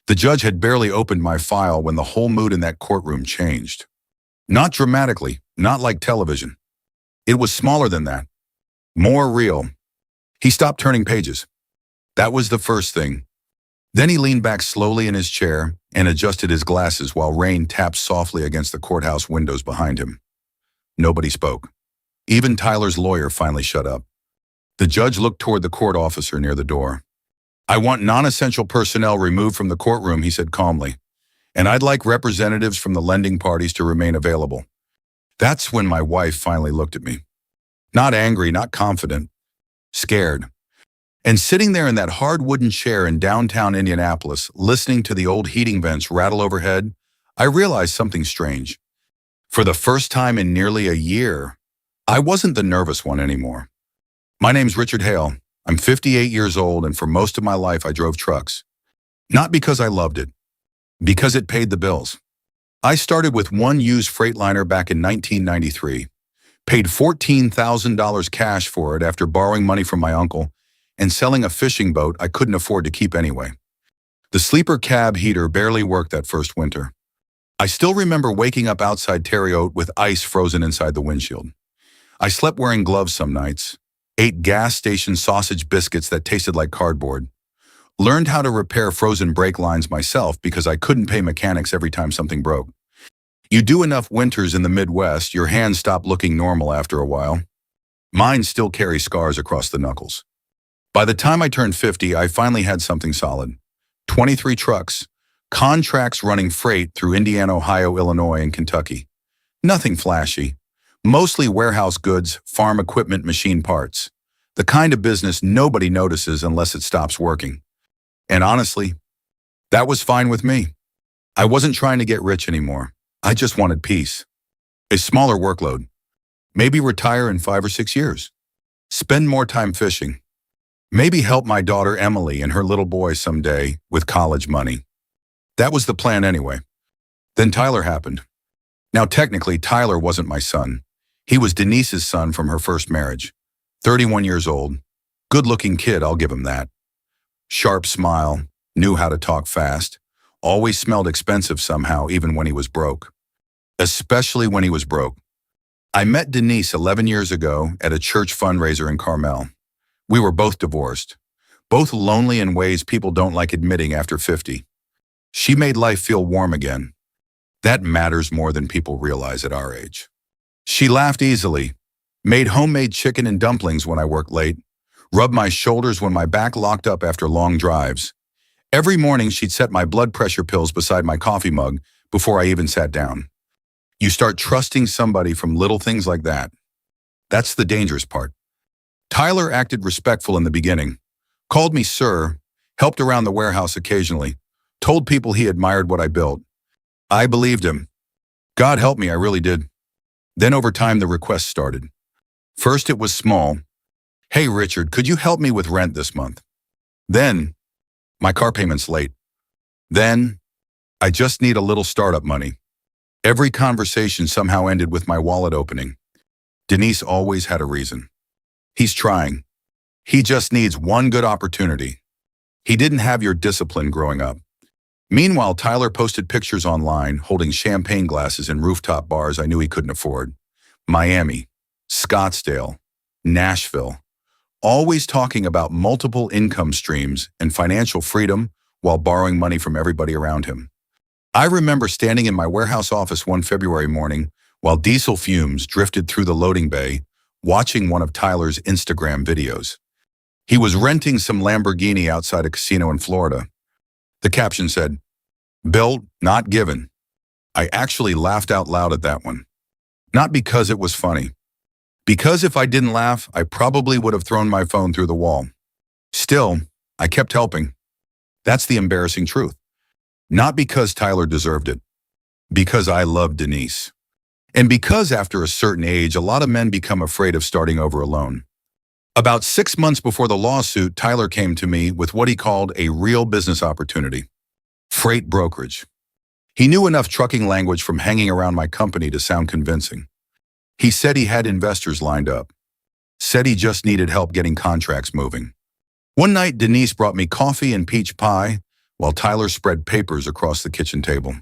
The judge had barely opened my file when the whole mood in that courtroom changed. Not dramatically, not like television. It was smaller than that. More real. He stopped turning pages. That was the first thing. Then he leaned back slowly in his chair and adjusted his glasses while rain tapped softly against the courthouse windows behind him. Nobody spoke. Even Tyler's lawyer finally shut up. The judge looked toward the court officer near the door. "I want non-essential personnel removed from the courtroom," he said calmly. "And I'd like representatives from the lending parties to remain available." That's when my wife finally looked at me. Not angry, not confident. Scared. And sitting there in that hard wooden chair in downtown Indianapolis, listening to the old heating vents rattle overhead, I realized something strange. For the first time in nearly a year, I wasn't the nervous one anymore. My name's Richard Hale. I'm 58 years old, and for most of my life I drove trucks. Not because I loved it, because it paid the bills. I started with one used Freightliner back in 1993, paid $14,000 cash for it after borrowing money from my uncle and selling a fishing boat I couldn't afford to keep anyway. The sleeper cab heater barely worked that first winter. I still remember waking up outside Terre Haute with ice frozen inside the windshield. I slept wearing gloves some nights, ate gas station sausage biscuits that tasted like cardboard, learned how to repair frozen brake lines myself because I couldn't pay mechanics every time something broke. You do enough winters in the Midwest, your hands stop looking normal after a while. Mine still carry scars across the knuckles. By the time I turned 50, I finally had something solid. 23 trucks, contracts running freight through Indiana, Ohio, Illinois, and Kentucky. Nothing flashy. Mostly warehouse goods, farm equipment, machine parts. The kind of business nobody notices unless it stops working. And honestly, that was fine with me. I wasn't trying to get rich anymore. I just wanted peace. A smaller workload. Maybe retire in 5 or 6 years. Spend more time fishing. Maybe help my daughter Emily and her little boy someday with college money. That was the plan anyway. Then Tyler happened. Now technically, Tyler wasn't my son. He was Denise's son from her first marriage. 31 years old. Good-looking kid, I'll give him that. Sharp smile, knew how to talk fast, always smelled expensive somehow even when he was broke. Especially when he was broke. I met Denise 11 years ago at a church fundraiser in Carmel. We were both divorced, both lonely in ways people don't like admitting after 50. She made life feel warm again. That matters more than people realize at our age. She laughed easily, made homemade chicken and dumplings when I worked late, rubbed my shoulders when my back locked up after long drives. Every morning she'd set my blood pressure pills beside my coffee mug before I even sat down. You start trusting somebody from little things like that. That's the dangerous part. Tyler acted respectful in the beginning, called me sir, helped around the warehouse occasionally, told people he admired what I built. I believed him. God help me, I really did. Then over time the requests started. First it was small. "Hey Richard, could you help me with rent this month?" Then, "My car payment's late." Then, "I just need a little startup money." Every conversation somehow ended with my wallet opening. Denise always had a reason. "He's trying. He just needs one good opportunity." He didn't have your discipline growing up. Meanwhile, Tyler posted pictures online holding champagne glasses in rooftop bars I knew he couldn't afford. Miami, Scottsdale, Nashville. Always talking about multiple income streams and financial freedom while borrowing money from everybody around him. I remember standing in my warehouse office one February morning while diesel fumes drifted through the loading bay, watching one of Tyler's Instagram videos. He was renting some Lamborghini outside a casino in Florida. The caption said, "Built, not given." I actually laughed out loud at that one. Not because it was funny. Because if I didn't laugh, I probably would have thrown my phone through the wall. Still, I kept helping. That's the embarrassing truth. Not because Tyler deserved it. Because I loved Denise. And because after a certain age, a lot of men become afraid of starting over alone. About 6 months before the lawsuit, Tyler came to me with what he called a real business opportunity. Freight brokerage. He knew enough trucking language from hanging around my company to sound convincing. He said he had investors lined up. Said he just needed help getting contracts moving. One night, Denise brought me coffee and peach pie, while Tyler spread papers across the kitchen table.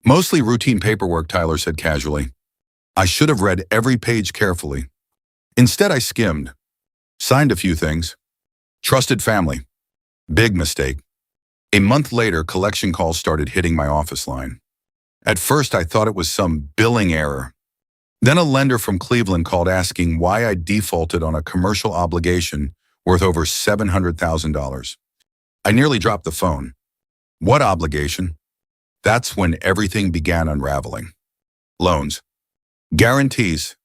Mostly routine paperwork, Tyler said casually. I should have read every page carefully. Instead, I skimmed. Signed a few things. Trusted family. Big mistake. A month later, collection calls started hitting my office line. At first, I thought it was some billing error. Then a lender from Cleveland called asking why I defaulted on a commercial obligation worth over $700,000. I nearly dropped the phone. What obligation? That's when everything began unraveling. Loans. Guarantees.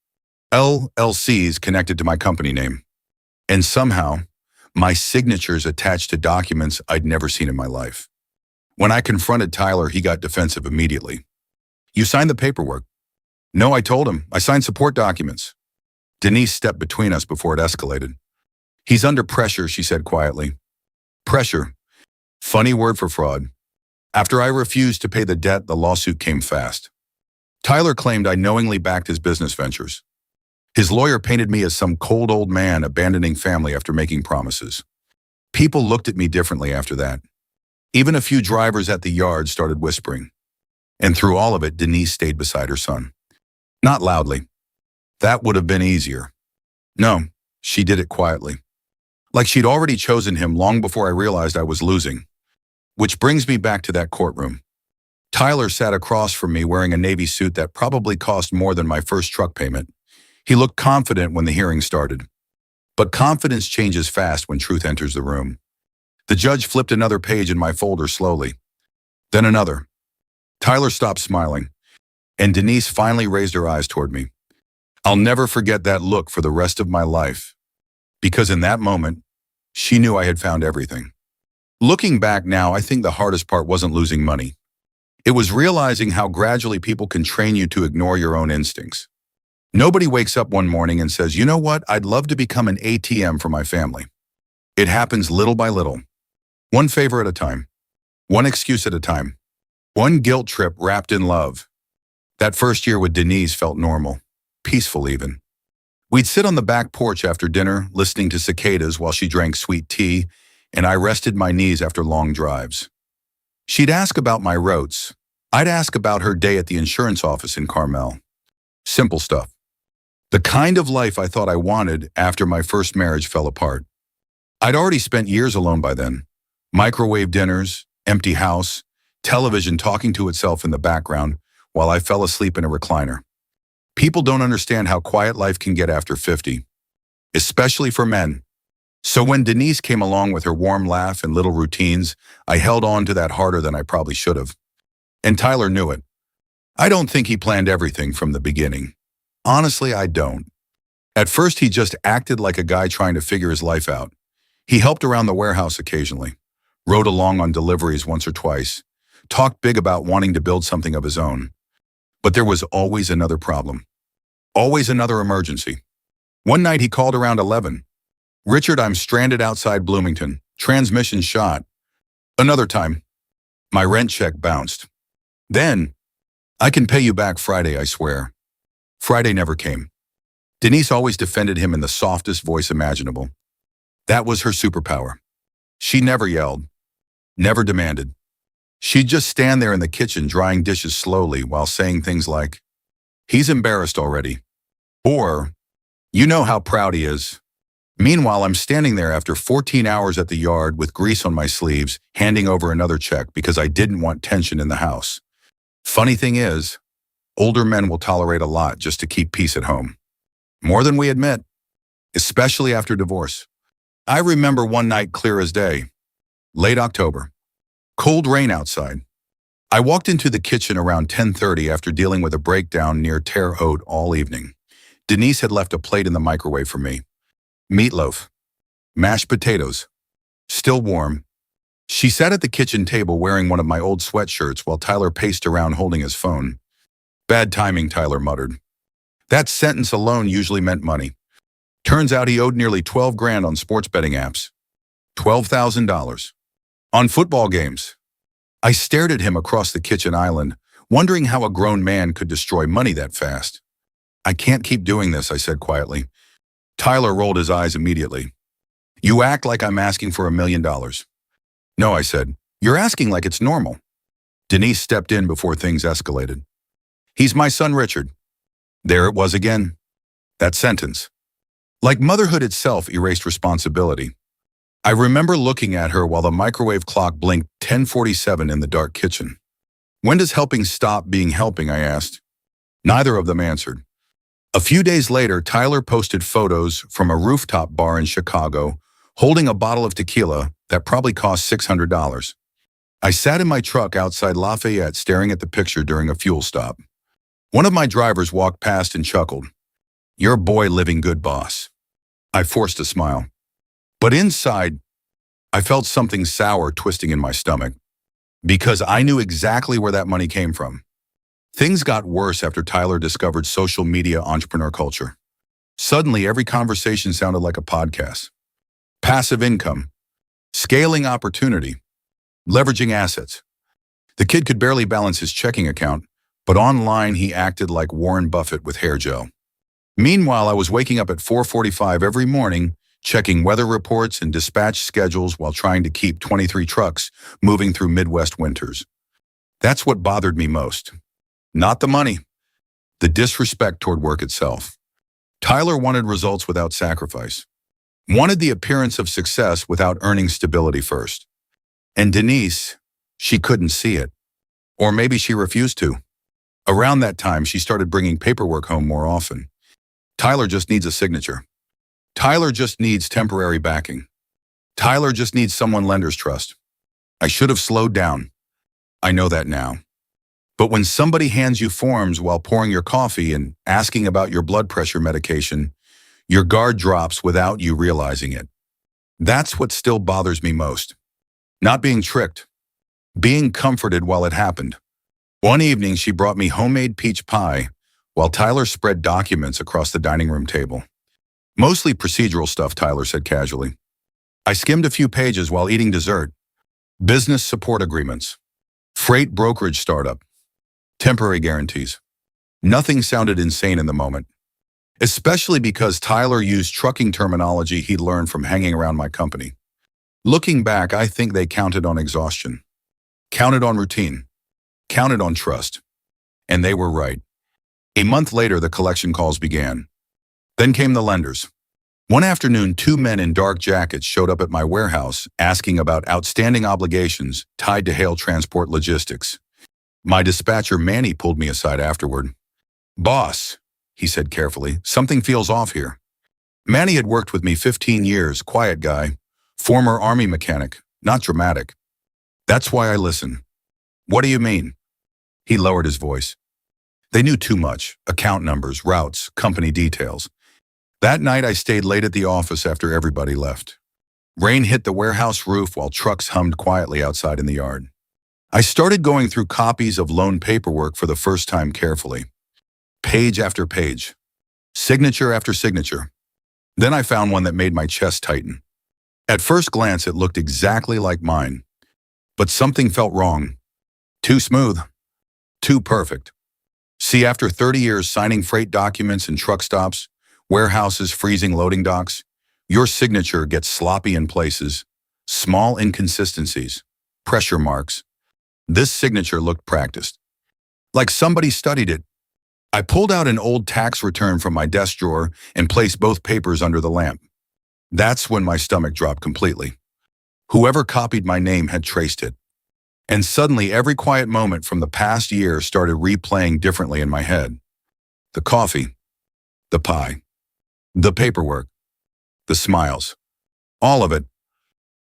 LLCs connected to my company name. And somehow, my signatures attached to documents I'd never seen in my life. When I confronted Tyler, he got defensive immediately. You signed the paperwork. No, I told him. I signed support documents. Denise stepped between us before it escalated. He's under pressure, she said quietly. Pressure. Funny word for fraud. After I refused to pay the debt, the lawsuit came fast. Tyler claimed I knowingly backed his business ventures. His lawyer painted me as some cold old man abandoning family after making promises. People looked at me differently after that. Even a few drivers at the yard started whispering. And through all of it, Denise stayed beside her son. Not loudly. That would have been easier. No, she did it quietly. Like she'd already chosen him long before I realized I was losing. Which brings me back to that courtroom. Tyler sat across from me wearing a navy suit that probably cost more than my first truck payment. He looked confident when the hearing started. But confidence changes fast when truth enters the room. The judge flipped another page in my folder slowly. Then another. Tyler stopped smiling, and Denise finally raised her eyes toward me. I'll never forget that look for the rest of my life, because in that moment, she knew I had found everything. Looking back now, I think the hardest part wasn't losing money. It was realizing how gradually people can train you to ignore your own instincts. Nobody wakes up one morning and says, you know what, I'd love to become an ATM for my family. It happens little by little. One favor at a time. One excuse at a time. One guilt trip wrapped in love. That first year with Denise felt normal, peaceful even. We'd sit on the back porch after dinner, listening to cicadas while she drank sweet tea, and I rested my knees after long drives. She'd ask about my routes. I'd ask about her day at the insurance office in Carmel. Simple stuff. The kind of life I thought I wanted after my first marriage fell apart. I'd already spent years alone by then. Microwave dinners, empty house, television talking to itself in the background while I fell asleep in a recliner. People don't understand how quiet life can get after 50, especially for men. So when Denise came along with her warm laugh and little routines, I held on to that harder than I probably should have. And Tyler knew it. I don't think he planned everything from the beginning. Honestly, I don't. At first, he just acted like a guy trying to figure his life out. He helped around the warehouse occasionally, rode along on deliveries once or twice, talked big about wanting to build something of his own. But there was always another problem. Always another emergency. One night he called around 11. Richard, I'm stranded outside Bloomington. Transmission shot. Another time, my rent check bounced. Then, I can pay you back Friday, I swear. Friday never came. Denise always defended him in the softest voice imaginable. That was her superpower. She never yelled, never demanded. She'd just stand there in the kitchen drying dishes slowly while saying things like, he's embarrassed already. Or, you know how proud he is. Meanwhile, I'm standing there after 14 hours at the yard with grease on my sleeves, handing over another check because I didn't want tension in the house. Funny thing is, older men will tolerate a lot just to keep peace at home. More than we admit, especially after divorce. I remember one night clear as day. Late October. Cold rain outside. I walked into the kitchen around 10:30 after dealing with a breakdown near Terre Haute all evening. Denise had left a plate in the microwave for me. Meatloaf. Mashed potatoes. Still warm. She sat at the kitchen table wearing one of my old sweatshirts while Tyler paced around holding his phone. Bad timing, Tyler muttered. That sentence alone usually meant money. Turns out he owed nearly 12 grand on sports betting apps. $12,000. On football games. I stared at him across the kitchen island, wondering how a grown man could destroy money that fast. I can't keep doing this, I said quietly. Tyler rolled his eyes immediately. You act like I'm asking for $1 million. No, I said. You're asking like it's normal. Denise stepped in before things escalated. He's my son, Richard. There it was again. That sentence. Like motherhood itself erased responsibility. I remember looking at her while the microwave clock blinked 10:47 in the dark kitchen. When does helping stop being helping, I asked. Neither of them answered. A few days later, Tyler posted photos from a rooftop bar in Chicago, holding a bottle of tequila that probably cost $600. I sat in my truck outside Lafayette staring at the picture during a fuel stop. One of my drivers walked past and chuckled. You're a boy living good, boss. I forced a smile. But inside, I felt something sour twisting in my stomach, because I knew exactly where that money came from. Things got worse after Tyler discovered social media entrepreneur culture. Suddenly, every conversation sounded like a podcast. Passive income, scaling opportunity, leveraging assets. The kid could barely balance his checking account, but online he acted like Warren Buffett with hair gel. Meanwhile, I was waking up at 4:45 every morning, checking weather reports and dispatch schedules while trying to keep 23 trucks moving through Midwest winters. That's what bothered me most. Not the money, the disrespect toward work itself. Tyler wanted results without sacrifice, wanted the appearance of success without earning stability first. And Denise, she couldn't see it. Or maybe she refused to. Around that time, she started bringing paperwork home more often. Tyler just needs a signature. Tyler just needs temporary backing. Tyler just needs someone lenders trust. I should have slowed down. I know that now. But when somebody hands you forms while pouring your coffee and asking about your blood pressure medication, your guard drops without you realizing it. That's what still bothers me most. Not being tricked. Being comforted while it happened. One evening, she brought me homemade peach pie while Tyler spread documents across the dining room table. Mostly procedural stuff, Tyler said casually. I skimmed a few pages while eating dessert. Business support agreements. Freight brokerage startup. Temporary guarantees. Nothing sounded insane in the moment. Especially because Tyler used trucking terminology he'd learned from hanging around my company. Looking back, I think they counted on exhaustion. Counted on routine. Counted on trust. And they were right. A month later, the collection calls began. Then came the lenders. One afternoon, 2 men in dark jackets showed up at my warehouse asking about outstanding obligations tied to Hale Transport Logistics. My dispatcher, Manny, pulled me aside afterward. Boss, he said carefully, something feels off here. Manny had worked with me 15 years, quiet guy, former Army mechanic, not dramatic. That's why I listen. What do you mean? He lowered his voice. They knew too much, account numbers, routes, company details. That night, I stayed late at the office after everybody left. Rain hit the warehouse roof while trucks hummed quietly outside in the yard. I started going through copies of loan paperwork for the first time carefully. Page after page. Signature after signature. Then I found one that made my chest tighten. At first glance, it looked exactly like mine. But something felt wrong. Too smooth. Too perfect. See, after 30 years signing freight documents in truck stops, warehouses freezing loading docks, your signature gets sloppy in places, small inconsistencies, pressure marks. This signature looked practiced. Like somebody studied it. I pulled out an old tax return from my desk drawer and placed both papers under the lamp. That's when my stomach dropped completely. Whoever copied my name had traced it. And suddenly every quiet moment from the past year started replaying differently in my head. The coffee, the pie, the paperwork, the smiles, all of it.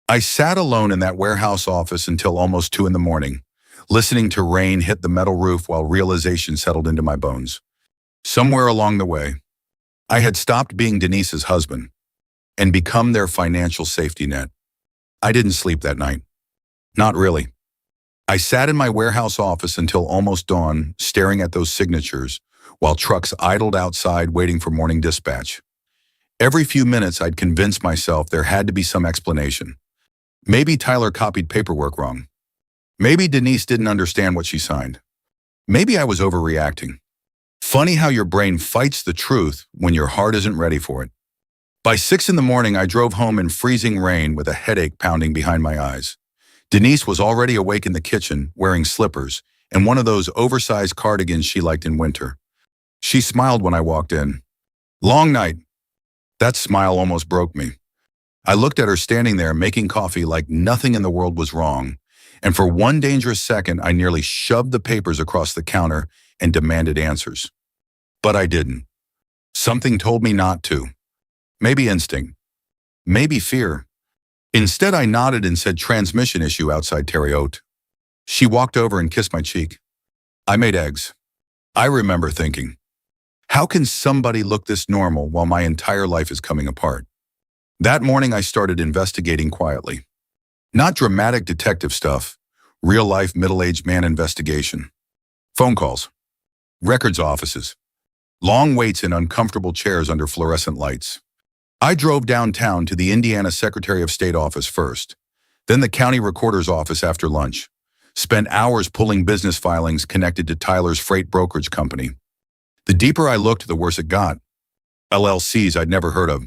I sat alone in that warehouse office until almost 2 a.m, listening to rain hit the metal roof while realization settled into my bones. Somewhere along the way, I had stopped being Denise's husband and become their financial safety net. I didn't sleep that night. Not really. I sat in my warehouse office until almost dawn, staring at those signatures, while trucks idled outside waiting for morning dispatch. Every few minutes, I'd convince myself there had to be some explanation. Maybe Tyler copied paperwork wrong. Maybe Denise didn't understand what she signed. Maybe I was overreacting. Funny how your brain fights the truth when your heart isn't ready for it. By 6 a.m, I drove home in freezing rain with a headache pounding behind my eyes. Denise was already awake in the kitchen, wearing slippers and one of those oversized cardigans she liked in winter. She smiled when I walked in. Long night. That smile almost broke me. I looked at her standing there making coffee like nothing in the world was wrong, and for one dangerous second I nearly shoved the papers across the counter and demanded answers. But I didn't. Something told me not to. Maybe instinct. Maybe fear. Instead, I nodded and said transmission issue outside Terry Oat. She walked over and kissed my cheek. I made eggs. I remember thinking, how can somebody look this normal while my entire life is coming apart? That morning, I started investigating quietly. Not dramatic detective stuff, real-life middle-aged man investigation. Phone calls. Records offices. Long waits in uncomfortable chairs under fluorescent lights. I drove downtown to the Indiana Secretary of State office first, then the county recorder's office after lunch. Spent hours pulling business filings connected to Tyler's freight brokerage company. The deeper I looked, the worse it got. LLCs I'd never heard of.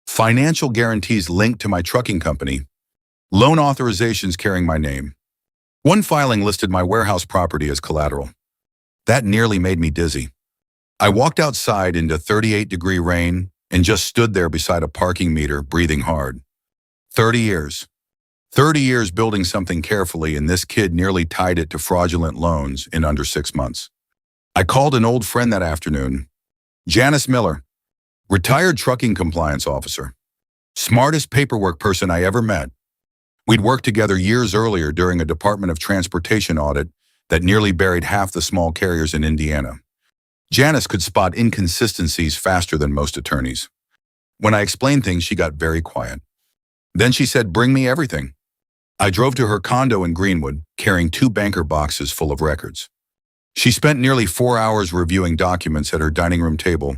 Financial guarantees linked to my trucking company. Loan authorizations carrying my name. One filing listed my warehouse property as collateral. That nearly made me dizzy. I walked outside into 38-degree rain and just stood there beside a parking meter, breathing hard. 30 years. 30 years building something carefully, and this kid nearly tied it to fraudulent loans in under 6 months. I called an old friend that afternoon, Janice Miller, retired trucking compliance officer. Smartest paperwork person I ever met. We'd worked together years earlier during a Department of Transportation audit that nearly buried half the small carriers in Indiana. Janice could spot inconsistencies faster than most attorneys. When I explained things, she got very quiet. Then she said, "Bring me everything." I drove to her condo in Greenwood, carrying 2 banker boxes full of records. She spent nearly 4 hours reviewing documents at her dining room table,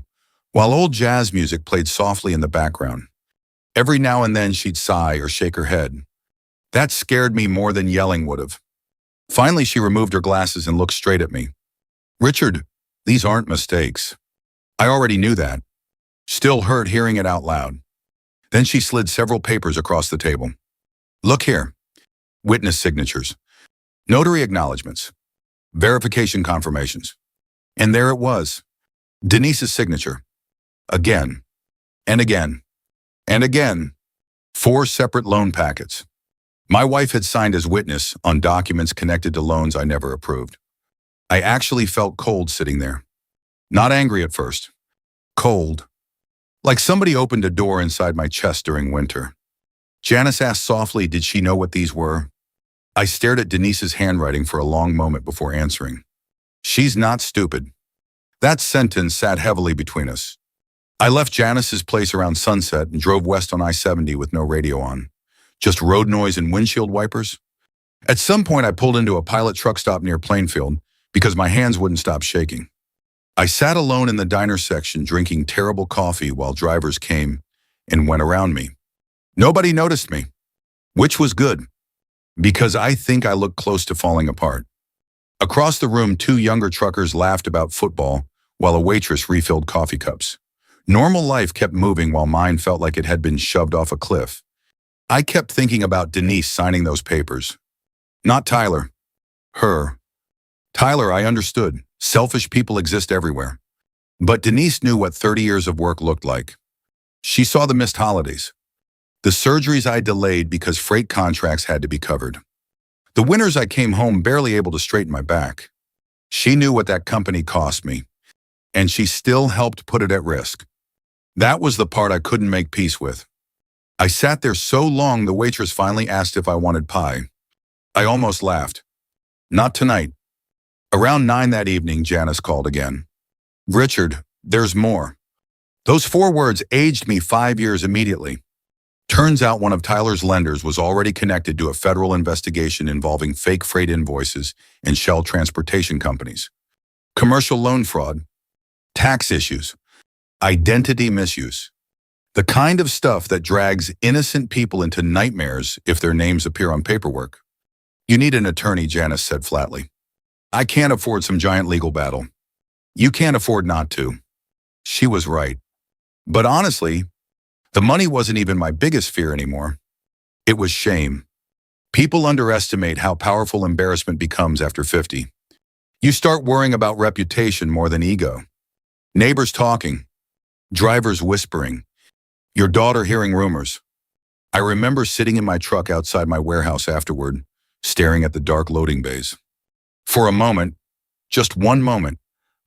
while old jazz music played softly in the background. Every now and then she'd sigh or shake her head. That scared me more than yelling would have. Finally, she removed her glasses and looked straight at me. "Richard, these aren't mistakes." I already knew that. Still hurt hearing it out loud. Then she slid several papers across the table. "Look here. Witness signatures. Notary acknowledgments. Verification confirmations." And there it was. Denise's signature. Again. And again. And again. 4 separate loan packets. My wife had signed as witness on documents connected to loans I never approved. I actually felt cold sitting there. Not angry at first. Cold. Like somebody opened a door inside my chest during winter. Janice asked softly, did she know what these were? I stared at Denise's handwriting for a long moment before answering. She's not stupid. That sentence sat heavily between us. I left Janice's place around sunset and drove west on I-70 with no radio on. Just road noise and windshield wipers. At some point, I pulled into a pilot truck stop near Plainfield because my hands wouldn't stop shaking. I sat alone in the diner section drinking terrible coffee while drivers came and went around me. Nobody noticed me, which was good, because I think I looked close to falling apart. Across the room, 2 younger truckers laughed about football while a waitress refilled coffee cups. Normal life kept moving while mine felt like it had been shoved off a cliff. I kept thinking about Denise signing those papers. Not Tyler. Her. Tyler, I understood. Selfish people exist everywhere. But Denise knew what 30 years of work looked like. She saw the missed holidays. The surgeries I delayed because freight contracts had to be covered. The winters I came home barely able to straighten my back. She knew what that company cost me, and she still helped put it at risk. That was the part I couldn't make peace with. I sat there so long the waitress finally asked if I wanted pie. I almost laughed. Not tonight. Around 9 that evening, Janice called again. "Richard, there's more." Those 4 words aged me 5 years immediately. Turns out one of Tyler's lenders was already connected to a federal investigation involving fake freight invoices and shell transportation companies. Commercial loan fraud, tax issues, identity misuse. The kind of stuff that drags innocent people into nightmares if their names appear on paperwork. "You need an attorney," Janice said flatly. "I can't afford some giant legal battle." "You can't afford not to." She was right. But honestly, the money wasn't even my biggest fear anymore. It was shame. People underestimate how powerful embarrassment becomes after 50. You start worrying about reputation more than ego. Neighbors talking, drivers whispering, your daughter hearing rumors. I remember sitting in my truck outside my warehouse afterward, staring at the dark loading bays. For a moment, just one moment,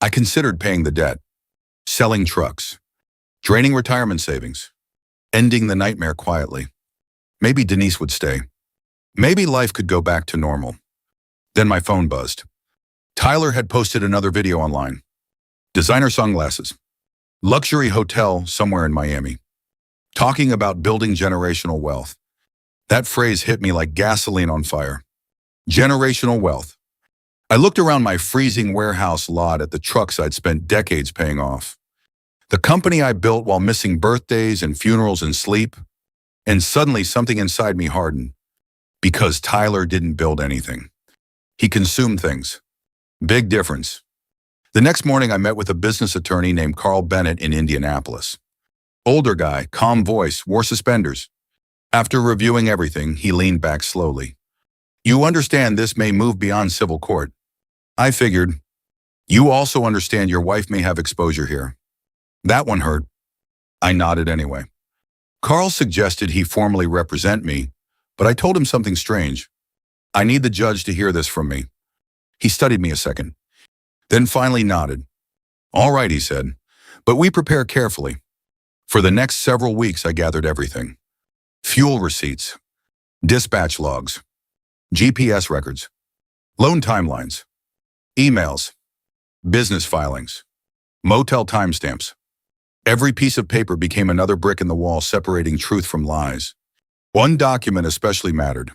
I considered paying the debt, selling trucks, draining retirement savings, ending the nightmare quietly. Maybe Denise would stay. Maybe life could go back to normal. Then my phone buzzed. Tyler had posted another video online. Designer sunglasses. Luxury hotel somewhere in Miami. Talking about building generational wealth. That phrase hit me like gasoline on fire. Generational wealth. I looked around my freezing warehouse lot at the trucks I'd spent decades paying off. The company I built while missing birthdays and funerals and sleep. And suddenly something inside me hardened. Because Tyler didn't build anything. He consumed things. Big difference. The next morning I met with a business attorney named Carl Bennett in Indianapolis. Older guy, calm voice, wore suspenders. After reviewing everything, he leaned back slowly. You understand this may move beyond civil court. I figured. You also understand your wife may have exposure here. That one hurt. I nodded anyway. Carl suggested he formally represent me, but I told him something strange. I need the judge to hear this from me. He studied me a second, then finally nodded. All right, he said, but we prepare carefully. For the next several weeks, I gathered everything. Fuel receipts, dispatch logs, GPS records, loan timelines, emails, business filings, motel timestamps. Every piece of paper became another brick in the wall separating truth from lies. One document especially mattered.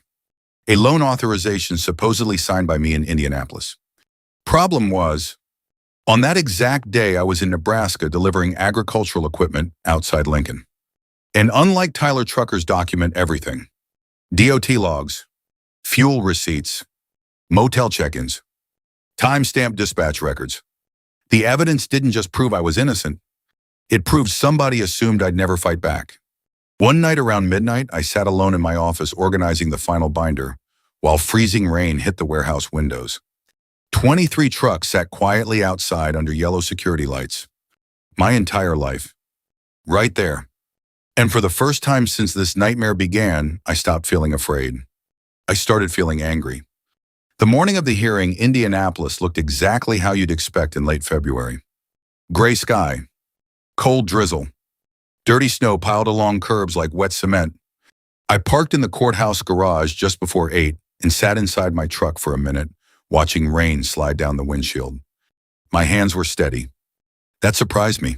A loan authorization supposedly signed by me in Indianapolis. Problem was, on that exact day I was in Nebraska delivering agricultural equipment outside Lincoln. And unlike Tyler Trucker's document everything, DOT logs, fuel receipts, motel check-ins, time-stamped dispatch records. The evidence didn't just prove I was innocent, it proved somebody assumed I'd never fight back. One night around midnight, I sat alone in my office organizing the final binder, while freezing rain hit the warehouse windows. 23 trucks sat quietly outside under yellow security lights. My entire life. Right there. And for the first time since this nightmare began, I stopped feeling afraid. I started feeling angry. The morning of the hearing, Indianapolis looked exactly how you'd expect in late February. Gray sky, cold drizzle, dirty snow piled along curbs like wet cement. I parked in the courthouse garage just before 8 and sat inside my truck for a minute, watching rain slide down the windshield. My hands were steady. That surprised me.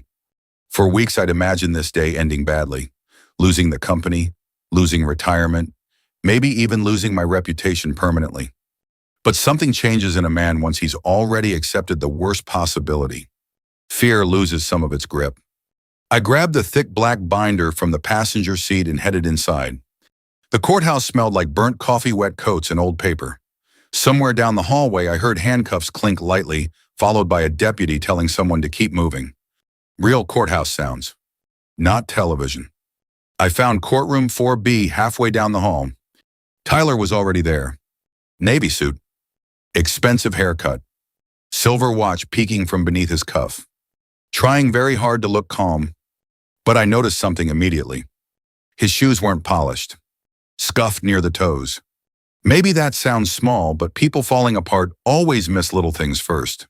For weeks I'd imagined this day ending badly, losing the company, losing retirement, maybe even losing my reputation permanently. But something changes in a man once he's already accepted the worst possibility. Fear loses some of its grip. I grabbed the thick black binder from the passenger seat and headed inside. The courthouse smelled like burnt coffee, wet coats, and old paper. Somewhere down the hallway, I heard handcuffs clink lightly, followed by a deputy telling someone to keep moving. Real courthouse sounds. Not television. I found Courtroom 4B halfway down the hall. Tyler was already there. Navy suit. Expensive haircut. Silver watch peeking from beneath his cuff. Trying very hard to look calm. But I noticed something immediately. His shoes weren't polished. Scuffed near the toes. Maybe that sounds small, but people falling apart always miss little things first.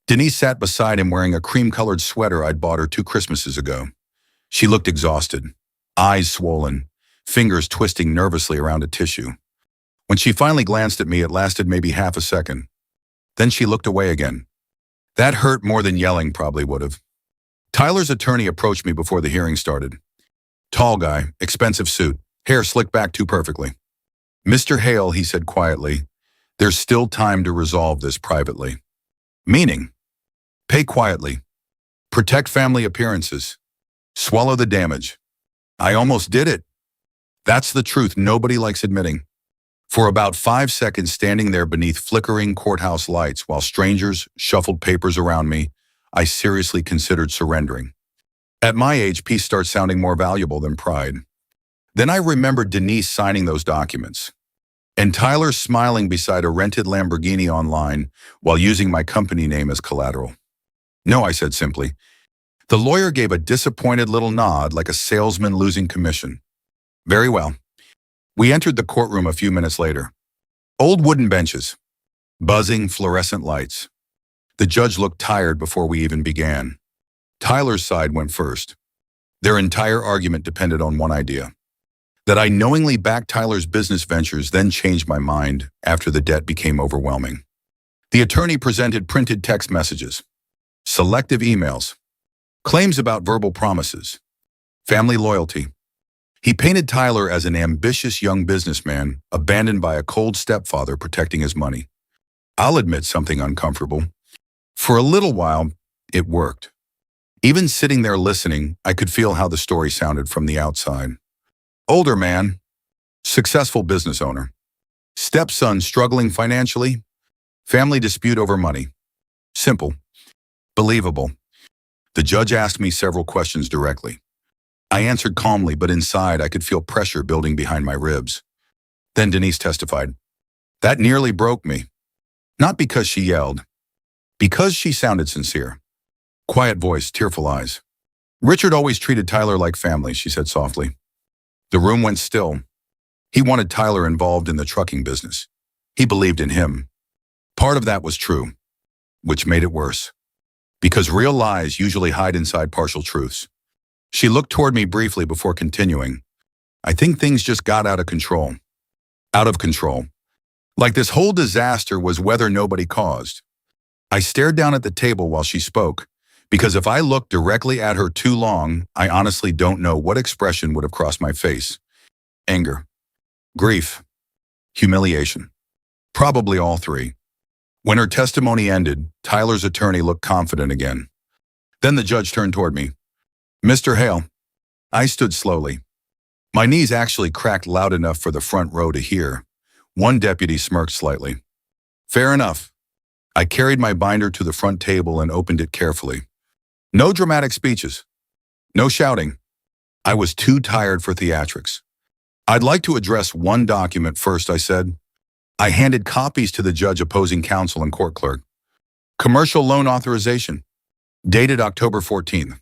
Denise sat beside him wearing a cream-colored sweater I'd bought her 2 Christmases ago. She looked exhausted, eyes swollen, fingers twisting nervously around a tissue. When she finally glanced at me, it lasted maybe half a second. Then she looked away again. That hurt more than yelling probably would have. Tyler's attorney approached me before the hearing started. Tall guy, expensive suit, hair slicked back too perfectly. Mr. Hale, he said quietly, there's still time to resolve this privately. Meaning, pay quietly, protect family appearances, swallow the damage. I almost did it. That's the truth nobody likes admitting. For about 5 seconds standing there beneath flickering courthouse lights while strangers shuffled papers around me, I seriously considered surrendering. At my age, peace starts sounding more valuable than pride. Then I remembered Denise signing those documents. And Tyler smiling beside a rented Lamborghini online while using my company name as collateral. No, I said simply. The lawyer gave a disappointed little nod like a salesman losing commission. Very well. We entered the courtroom a few minutes later. Old wooden benches, buzzing fluorescent lights. The judge looked tired before we even began. Tyler's side went first. Their entire argument depended on one idea. That I knowingly backed Tyler's business ventures, then changed my mind after the debt became overwhelming. The attorney presented printed text messages, selective emails, claims about verbal promises, family loyalty. He painted Tyler as an ambitious young businessman abandoned by a cold stepfather protecting his money. I'll admit something uncomfortable. For a little while, it worked. Even sitting there listening, I could feel how the story sounded from the outside. Older man, successful business owner. Stepson struggling financially. Family dispute over money. Simple. Believable. The judge asked me several questions directly. I answered calmly, but inside I could feel pressure building behind my ribs. Then Denise testified. That nearly broke me. Not because she yelled. Because she sounded sincere. Quiet voice, tearful eyes. Richard always treated Tyler like family, she said softly. The room went still. He wanted Tyler involved in the trucking business. He believed in him. Part of that was true, which made it worse. Because real lies usually hide inside partial truths. She looked toward me briefly before continuing. I think things just got out of control. Out of control. Like this whole disaster was weather nobody caused. I stared down at the table while she spoke, because if I looked directly at her too long, I honestly don't know what expression would have crossed my face. Anger, grief, humiliation. Probably all three. When her testimony ended, Tyler's attorney looked confident again. Then the judge turned toward me. Mr. Hale. I stood slowly. My knees actually cracked loud enough for the front row to hear. One deputy smirked slightly. Fair enough. I carried my binder to the front table and opened it carefully. No dramatic speeches. No shouting. I was too tired for theatrics. I'd like to address one document first, I said. I handed copies to the judge, opposing counsel, and court clerk. Commercial loan authorization. Dated October 14th.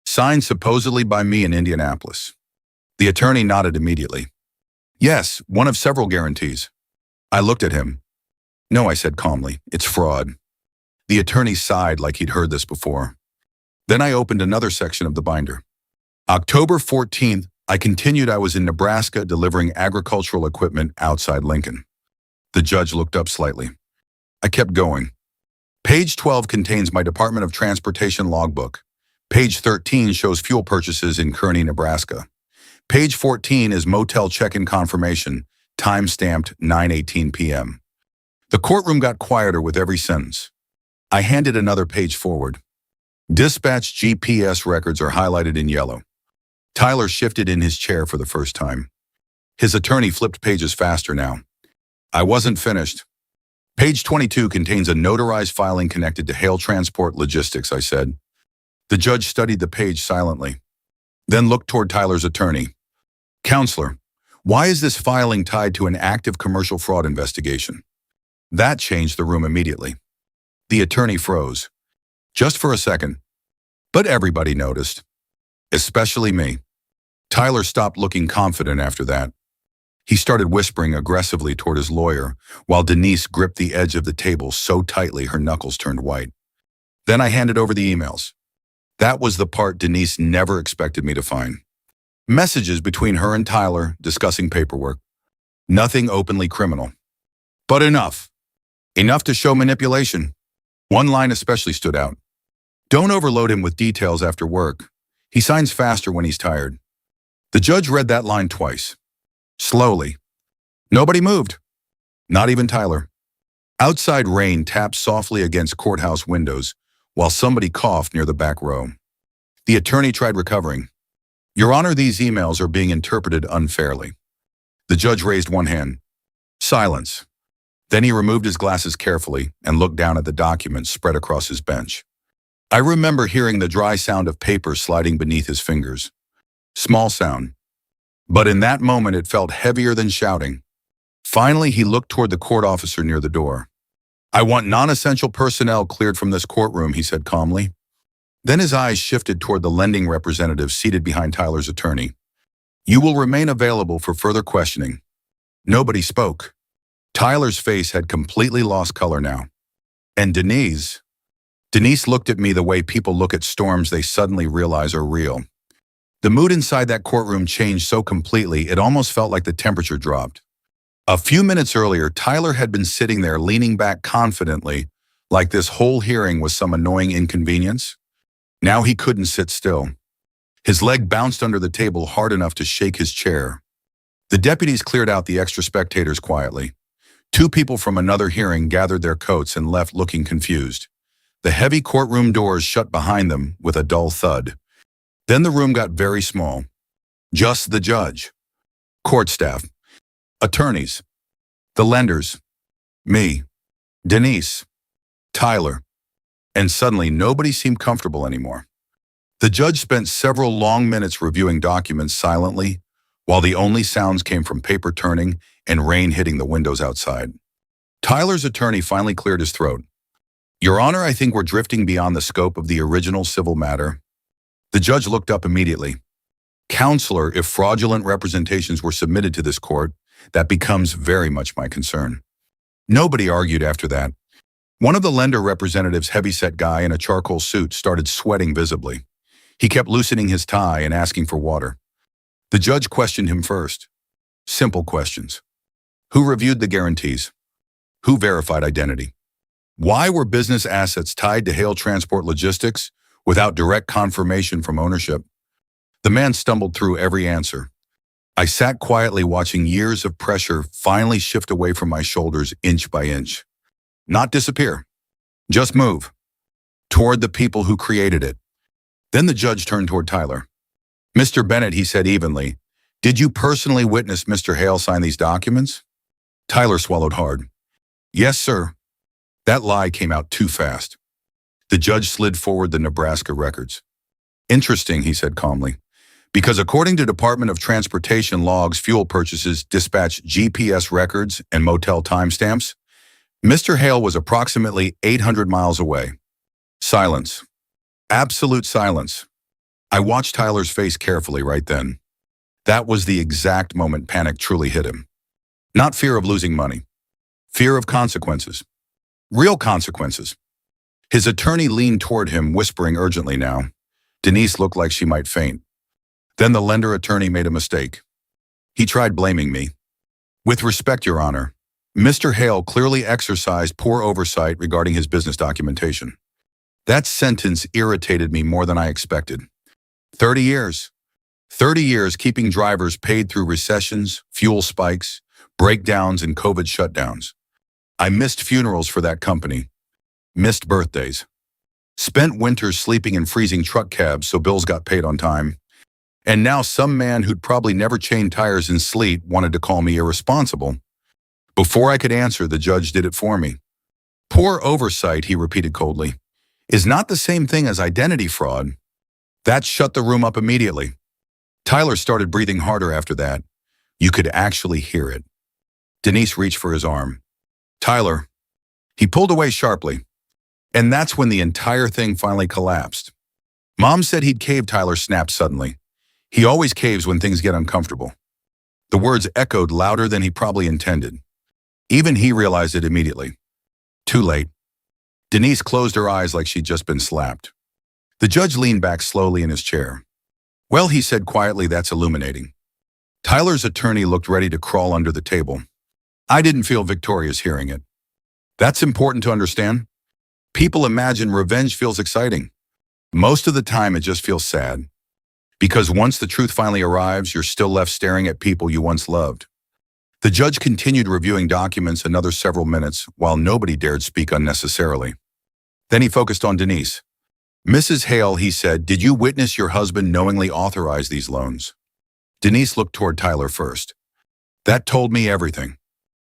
Signed supposedly by me in Indianapolis. The attorney nodded immediately. Yes, one of several guarantees. I looked at him. No, I said calmly, it's fraud. The attorney sighed like he'd heard this before. Then I opened another section of the binder. October 14th, I continued I was in Nebraska delivering agricultural equipment outside Lincoln. The judge looked up slightly. I kept going. Page 12 contains my Department of Transportation logbook. Page 13 shows fuel purchases in Kearney, Nebraska. Page 14 is motel check-in confirmation, time-stamped 9:18 p.m. The courtroom got quieter with every sentence. I handed another page forward. Dispatch GPS records are highlighted in yellow. Tyler shifted in his chair for the first time. His attorney flipped pages faster now. I wasn't finished. Page 22 contains a notarized filing connected to Hale Transport Logistics, I said. The judge studied the page silently, then looked toward Tyler's attorney. Counselor, why is this filing tied to an active commercial fraud investigation? That changed the room immediately. The attorney froze. Just for a second. But everybody noticed. Especially me. Tyler stopped looking confident after that. He started whispering aggressively toward his lawyer, while Denise gripped the edge of the table so tightly her knuckles turned white. Then I handed over the emails. That was the part Denise never expected me to find. Messages between her and Tyler discussing paperwork. Nothing openly criminal. But enough. Enough to show manipulation. One line especially stood out. Don't overload him with details after work. He signs faster when he's tired. The judge read that line twice. Slowly. Nobody moved. Not even Tyler. Outside rain tapped softly against courthouse windows while somebody coughed near the back row. The attorney tried recovering. Your Honor, these emails are being interpreted unfairly. The judge raised one hand. Silence. Then he removed his glasses carefully and looked down at the documents spread across his bench. I remember hearing the dry sound of paper sliding beneath his fingers. Small sound. But in that moment it felt heavier than shouting. Finally, he looked toward the court officer near the door. "I want non-essential personnel cleared from this courtroom," he said calmly. Then his eyes shifted toward the lending representative seated behind Tyler's attorney. "You will remain available for further questioning." Nobody spoke. Tyler's face had completely lost color now. And Denise looked at me the way people look at storms they suddenly realize are real. The mood inside that courtroom changed so completely it almost felt like the temperature dropped. A few minutes earlier, Tyler had been sitting there leaning back confidently, like this whole hearing was some annoying inconvenience. Now he couldn't sit still. His leg bounced under the table hard enough to shake his chair. The deputies cleared out the extra spectators quietly. Two people from another hearing gathered their coats and left looking confused. The heavy courtroom doors shut behind them with a dull thud. Then the room got very small. Just the judge, court staff, attorneys, the lenders, me, Denise, Tyler, and suddenly nobody seemed comfortable anymore. The judge spent several long minutes reviewing documents silently, while the only sounds came from paper turning and rain hitting the windows outside. Tyler's attorney finally cleared his throat. "Your Honor, I think we're drifting beyond the scope of the original civil matter." The judge looked up immediately. "Counselor, if fraudulent representations were submitted to this court, that becomes very much my concern." Nobody argued after that. One of the lender representatives' heavyset guy in a charcoal suit started sweating visibly. He kept loosening his tie and asking for water. The judge questioned him first. Simple questions. Who reviewed the guarantees? Who verified identity? Why were business assets tied to Hale Transport Logistics without direct confirmation from ownership? The man stumbled through every answer. I sat quietly watching years of pressure finally shift away from my shoulders inch by inch. Not disappear. Just move. Toward the people who created it. Then the judge turned toward Tyler. "Mr. Bennett," he said evenly, "did you personally witness Mr. Hale sign these documents?" Tyler swallowed hard. "Yes, sir." That lie came out too fast. The judge slid forward the Nebraska records. "Interesting," he said calmly, "because according to Department of Transportation logs, fuel purchases, dispatch GPS records, and motel timestamps, Mr. Hale was approximately 800 miles away." Silence. Absolute silence. I watched Tyler's face carefully right then. That was the exact moment panic truly hit him. Not fear of losing money. Fear of consequences. Real consequences. His attorney leaned toward him, whispering urgently now. Denise looked like she might faint. Then the lender attorney made a mistake. He tried blaming me. "With respect, Your Honor, Mr. Hale clearly exercised poor oversight regarding his business documentation." That sentence irritated me more than I expected. 30 years. 30 years keeping drivers paid through recessions, fuel spikes, breakdowns, and COVID shutdowns. I missed funerals for that company. Missed birthdays. Spent winters sleeping in freezing truck cabs so bills got paid on time. And now some man who'd probably never chained tires in sleet wanted to call me irresponsible. Before I could answer, the judge did it for me. "Poor oversight," he repeated coldly, "is not the same thing as identity fraud." That shut the room up immediately. Tyler started breathing harder after that. You could actually hear it. Denise reached for his arm. "Tyler." He pulled away sharply. And that's when the entire thing finally collapsed. "Mom said he'd cave," Tyler snapped suddenly. He always caves when things get uncomfortable. The words echoed louder than he probably intended. Even he realized it immediately. Too late. Denise closed her eyes like she'd just been slapped. The judge leaned back slowly in his chair. "Well," he said quietly, "that's illuminating." Tyler's attorney looked ready to crawl under the table. I didn't feel victorious hearing it. That's important to understand. People imagine revenge feels exciting. Most of the time, it just feels sad. Because once the truth finally arrives, you're still left staring at people you once loved. The judge continued reviewing documents another several minutes while nobody dared speak unnecessarily. Then he focused on Denise. "Mrs. Hale," he said, "did you witness your husband knowingly authorize these loans?" Denise looked toward Tyler first. "That told me everything."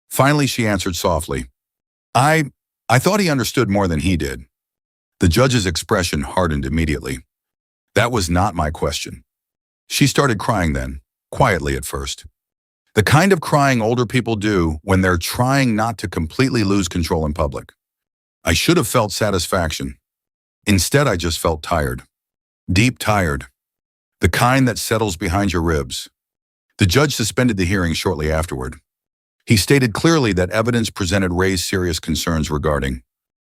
Finally, she answered softly. I thought he understood more than he did." The judge's expression hardened immediately. "That was not my question." She started crying then, quietly at first. The kind of crying older people do when they're trying not to completely lose control in public. I should have felt satisfaction. Instead, I just felt tired. Deep tired. The kind that settles behind your ribs. The judge suspended the hearing shortly afterward. He stated clearly that evidence presented raised serious concerns regarding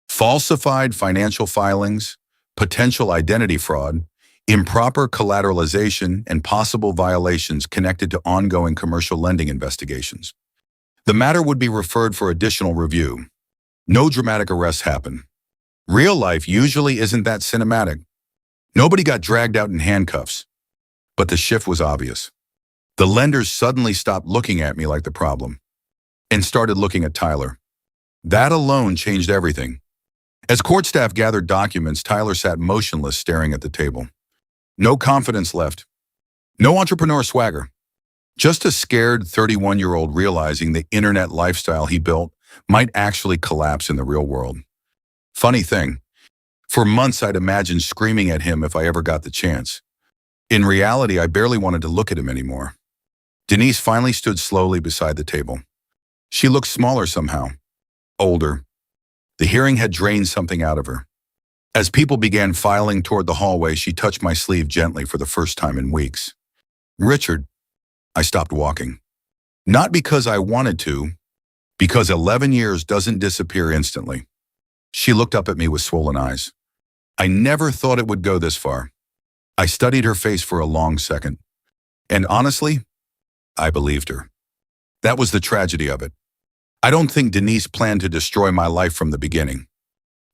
falsified financial filings, potential identity fraud, improper collateralization, and possible violations connected to ongoing commercial lending investigations. The matter would be referred for additional review. No dramatic arrests happen. Real life usually isn't that cinematic. Nobody got dragged out in handcuffs. But the shift was obvious. The lenders suddenly stopped looking at me like the problem and started looking at Tyler. That alone changed everything. As court staff gathered documents, Tyler sat motionless, staring at the table. No confidence left. No entrepreneur swagger. Just a scared 31-year-old realizing the internet lifestyle he built might actually collapse in the real world. Funny thing, for months I'd imagined screaming at him if I ever got the chance. In reality, I barely wanted to look at him anymore. Denise finally stood slowly beside the table. She looked smaller somehow, older. The hearing had drained something out of her. As people began filing toward the hallway, she touched my sleeve gently for the first time in weeks. Richard, I stopped walking. Not because I wanted to, because 11 years doesn't disappear instantly. She looked up at me with swollen eyes. I never thought it would go this far. I studied her face for a long second. And honestly, I believed her. That was the tragedy of it. I don't think Denise planned to destroy my life from the beginning.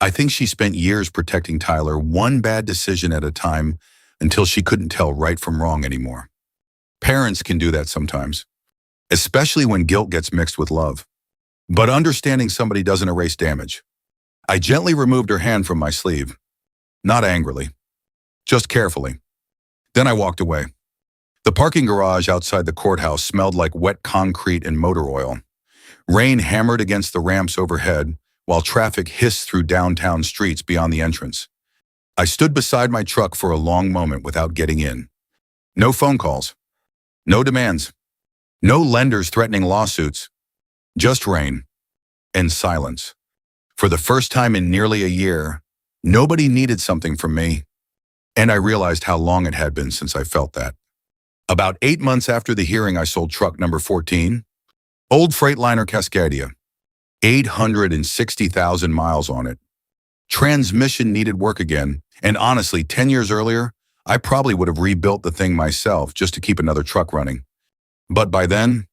I think she spent years protecting Tyler, one bad decision at a time, until she couldn't tell right from wrong anymore. Parents can do that sometimes, especially when guilt gets mixed with love. But understanding somebody doesn't erase damage. I gently removed her hand from my sleeve. Not angrily, just carefully. Then I walked away. The parking garage outside the courthouse smelled like wet concrete and motor oil. Rain hammered against the ramps overhead, while traffic hissed through downtown streets beyond the entrance. I stood beside my truck for a long moment without getting in. No phone calls. No demands. No lenders threatening lawsuits. Just rain. And silence. For the first time in nearly a year, nobody needed something from me. And I realized how long it had been since I felt that. About 8 months after the hearing, I sold truck number 14, old Freightliner Cascadia. 860,000 miles on it. Transmission needed work again, and honestly, 10 years earlier, I probably would have rebuilt the thing myself just to keep another truck running. But by then,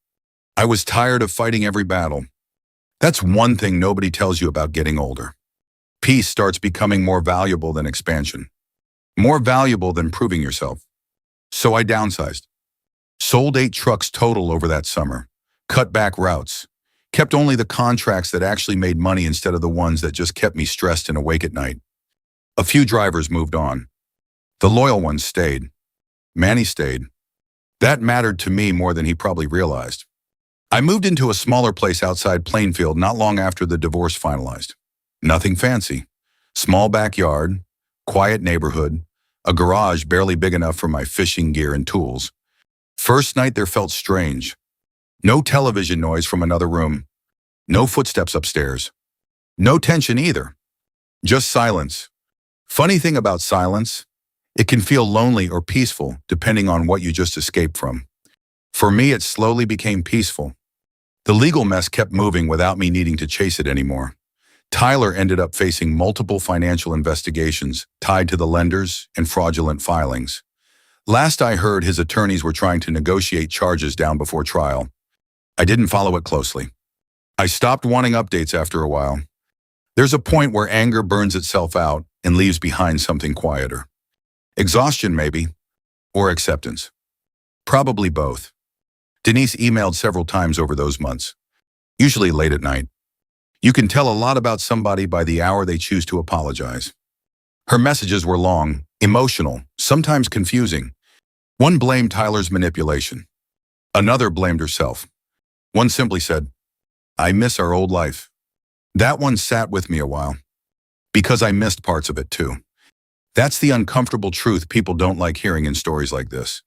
I was tired of fighting every battle. That's one thing nobody tells you about getting older. Peace starts becoming more valuable than expansion. More valuable than proving yourself. So I downsized. Sold 8 trucks total over that summer. Cut back routes. Kept only the contracts that actually made money instead of the ones that just kept me stressed and awake at night. A few drivers moved on. The loyal ones stayed. Manny stayed. That mattered to me more than he probably realized. I moved into a smaller place outside Plainfield not long after the divorce finalized. Nothing fancy. Small backyard, quiet neighborhood, a garage barely big enough for my fishing gear and tools. First night there felt strange. No television noise from another room. No footsteps upstairs. No tension either. Just silence. Funny thing about silence, it can feel lonely or peaceful depending on what you just escaped from. For me, it slowly became peaceful. The legal mess kept moving without me needing to chase it anymore. Tyler ended up facing multiple financial investigations tied to the lenders and fraudulent filings. Last I heard, his attorneys were trying to negotiate charges down before trial. I didn't follow it closely. I stopped wanting updates after a while. There's a point where anger burns itself out and leaves behind something quieter. Exhaustion, maybe, or acceptance. Probably both. Denise emailed several times over those months, usually late at night. You can tell a lot about somebody by the hour they choose to apologize. Her messages were long, emotional, sometimes confusing. One blamed Tyler's manipulation. Another blamed herself. One simply said, "I miss our old life." That one sat with me a while, because I missed parts of it too. That's the uncomfortable truth people don't like hearing in stories like this.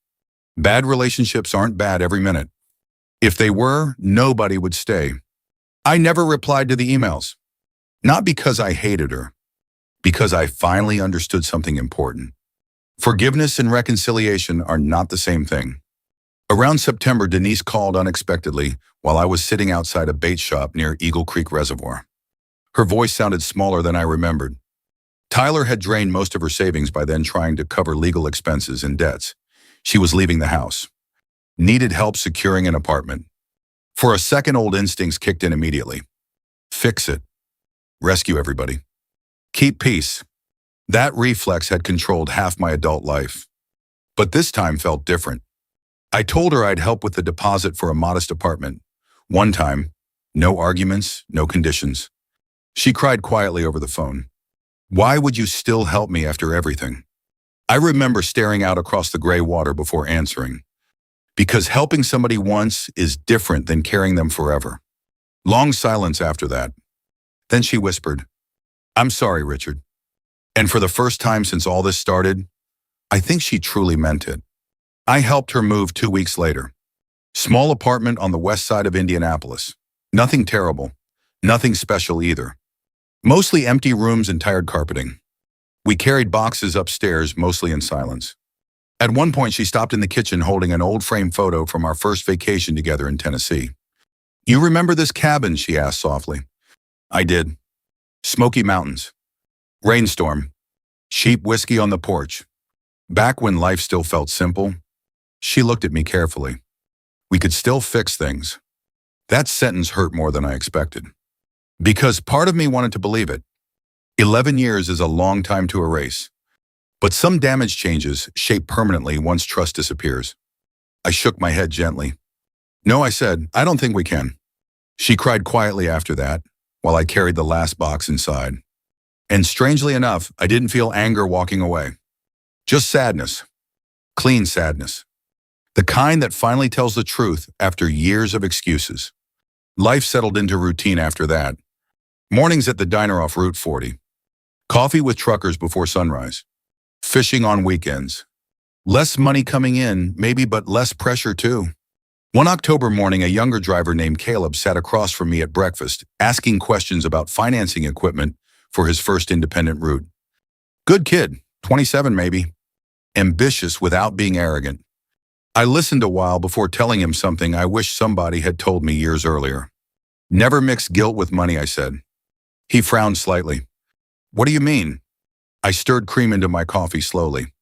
Bad relationships aren't bad every minute. If they were, nobody would stay. I never replied to the emails. Not because I hated her, because I finally understood something important. Forgiveness and reconciliation are not the same thing. Around September, Denise called unexpectedly while I was sitting outside a bait shop near Eagle Creek Reservoir. Her voice sounded smaller than I remembered. Tyler had drained most of her savings by then, trying to cover legal expenses and debts. She was leaving the house. Needed help securing an apartment. For a second, old instincts kicked in immediately. Fix it. Rescue everybody. Keep peace. That reflex had controlled half my adult life. But this time felt different. I told her I'd help with the deposit for a modest apartment. One time, no arguments, no conditions. She cried quietly over the phone. Why would you still help me after everything? I remember staring out across the gray water before answering. Because helping somebody once is different than carrying them forever. Long silence after that. Then she whispered, I'm sorry, Richard. And for the first time since all this started, I think she truly meant it. I helped her move 2 weeks later. Small apartment on the west side of Indianapolis. Nothing terrible. Nothing special either. Mostly empty rooms and tired carpeting. We carried boxes upstairs, mostly in silence. At one point, she stopped in the kitchen holding an old frame photo from our first vacation together in Tennessee. You remember this cabin? She asked softly. I did. Smoky Mountains. Rainstorm. Cheap whiskey on the porch. Back when life still felt simple. She looked at me carefully. We could still fix things. That sentence hurt more than I expected. Because part of me wanted to believe it. 11 years is a long time to erase. But some damage changes shape permanently once trust disappears. I shook my head gently. No, I said, I don't think we can. She cried quietly after that, while I carried the last box inside. And strangely enough, I didn't feel anger walking away. Just sadness. Clean sadness. The kind that finally tells the truth after years of excuses. Life settled into routine after that. Mornings at the diner off Route 40. Coffee with truckers before sunrise. Fishing on weekends. Less money coming in, maybe, but less pressure too. One October morning, a younger driver named Caleb sat across from me at breakfast, asking questions about financing equipment for his first independent route. Good kid, 27 maybe. Ambitious without being arrogant. I listened a while before telling him something I wish somebody had told me years earlier. Never mix guilt with money, I said. He frowned slightly. What do you mean? I stirred cream into my coffee slowly.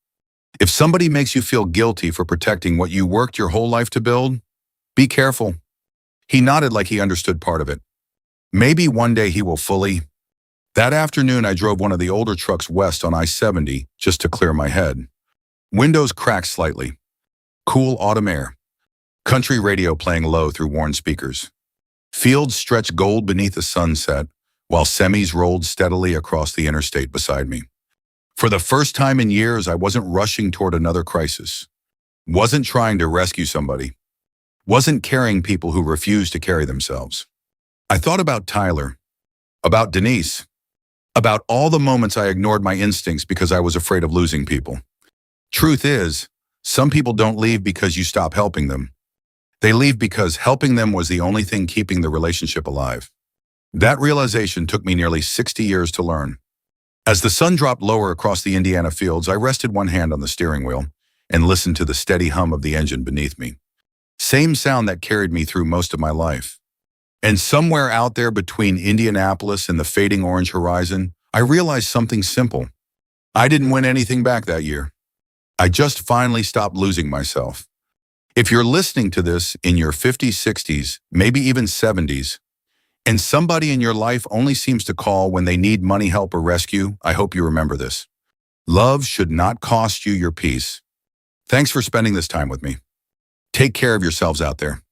If somebody makes you feel guilty for protecting what you worked your whole life to build, be careful. He nodded like he understood part of it. Maybe one day he will fully. That afternoon, I drove one of the older trucks west on I-70 just to clear my head. Windows cracked slightly. Cool autumn air. Country radio playing low through worn speakers. Fields stretched gold beneath the sunset, while semis rolled steadily across the interstate beside me. For the first time in years, I wasn't rushing toward another crisis. Wasn't trying to rescue somebody. Wasn't carrying people who refused to carry themselves. I thought about Tyler. About Denise. About all the moments I ignored my instincts because I was afraid of losing people. Truth is, some people don't leave because you stop helping them. They leave because helping them was the only thing keeping the relationship alive. That realization took me nearly 60 years to learn. As the sun dropped lower across the Indiana fields, I rested one hand on the steering wheel and listened to the steady hum of the engine beneath me. Same sound that carried me through most of my life. And somewhere out there between Indianapolis and the fading orange horizon, I realized something simple. I didn't win anything back that year. I just finally stopped losing myself. If you're listening to this in your 50s, 60s, maybe even 70s, and somebody in your life only seems to call when they need money, help, or rescue, I hope you remember this. Love should not cost you your peace. Thanks for spending this time with me. Take care of yourselves out there.